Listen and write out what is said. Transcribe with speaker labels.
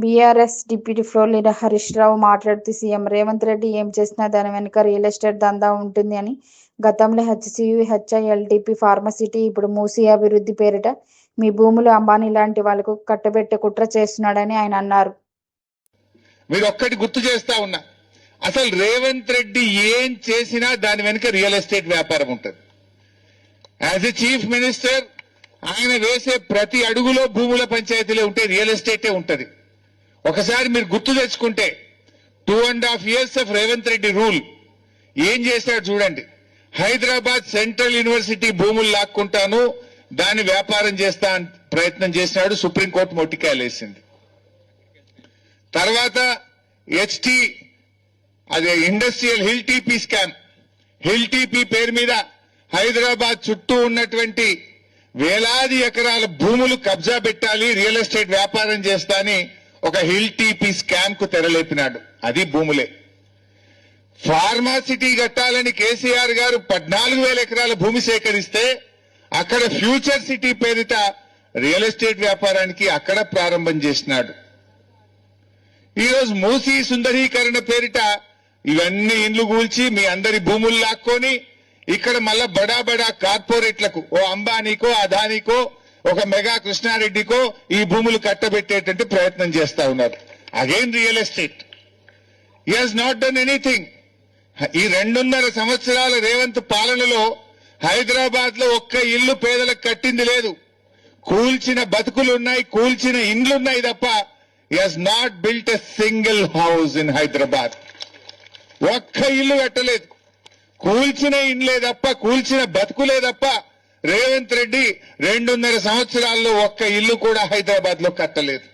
Speaker 1: BRS deputy floor leader Harish Rao మాట్లాడుతూ CM Revanth Reddy ఏం చేసినా దాని వెనుక రియల్ ఎస్టేట్ దందా ఉంటుంది అని, గతంలో హెచ్సియు, హెచ్ఐఎల్టీపీ, ఫార్మాసిటీ, ఇప్పుడు మూసీ అభివృద్ధి పేరిట మీ భూములు అంబానీ లాంటి వాళ్లకు కట్టబెట్టే కుట్ర చేస్తున్నాడని ఆయన అన్నారు.
Speaker 2: మీరు ఒక్కటి గుర్తు చేస్తా ఉన్నా, అసలు రేవంత్ రెడ్డి ఏం చేసినా దాని వెనుక రియల్ ఎస్టేట్ వ్యాపారం ఉంటుంది. యాజ్ ఎ చీఫ్ మినిస్టర్ ఆయన వేసే ప్రతి అడుగులో భూముల పంచాయతీలే ఉంటే రియల్ ఎస్టేటే ఉంటది. ఒకసారి మీరు గుర్తు తెచ్చుకుంటే 2.5 years of Revanth Reddy rule ఏం చేశాడు చూడండి. హైదరాబాద్ సెంట్రల్ యూనివర్సిటీ భూములు లాక్కుంటాను, దాన్ని వ్యాపారం చేస్తా ప్రయత్నం చేసినాడు. సుప్రీంకోర్టు మొట్టికాయలేసింది. తర్వాత అదే industrial hill TP scam, hill TP పేరు మీద హైదరాబాద్ చుట్టూ ఉన్నటువంటి వేలాది ఎకరాల భూములు కబ్జా పెట్టాలి, రియల్ ఎస్టేట్ వ్యాపారం చేస్తా అని ఒక హిల్ టీపీ స్కామ్ కు తెరలేపినాడు. అది భూములే. ఫార్మాసిటీ కట్టాలని కేసీఆర్ గారు 14,000 ఎకరాల భూమి సేకరిస్తే అక్కడ ఫ్యూచర్ సిటీ పేరిట రియల్ ఎస్టేట్ వ్యాపారానికి అక్కడ ప్రారంభం చేసినాడు. ఈరోజు మూసీ సుందరీకరణ పేరిట ఇవన్నీ ఇండ్లు కూల్చి మీ అందరి భూములు లాక్కొని ఇక్కడ మళ్ళా బడా బడా కార్పొరేట్లకు, ఓ అంబానీకో అదానీకో ఒక మెగా కృష్ణారెడ్డికో ఈ భూములు కట్టబెట్టేటువంటి ప్రయత్నం చేస్తా ఉన్నారు. Again real estate. He has not done anything. ఈ 2.5 సంవత్సరాల రేవంత్ పాలనలో హైదరాబాద్ లో ఒక్క ఇల్లు పేదలకు కట్టింది లేదు. కూల్చిన బతుకులున్నాయి, కూల్చిన ఇండ్లున్నాయి తప్ప he has not built a single house in Hyderabad. ఒక్క ఇల్లు కట్టలేదు. కూల్చిన ఇండ్లే తప్ప, కూల్చిన బతుకులే తప్ప రేవంత్ రెడ్డి 2.5 సంవత్సరాల్లో ఒక్క ఇల్లు కూడా హైదరాబాద్ లో కట్టలేదు.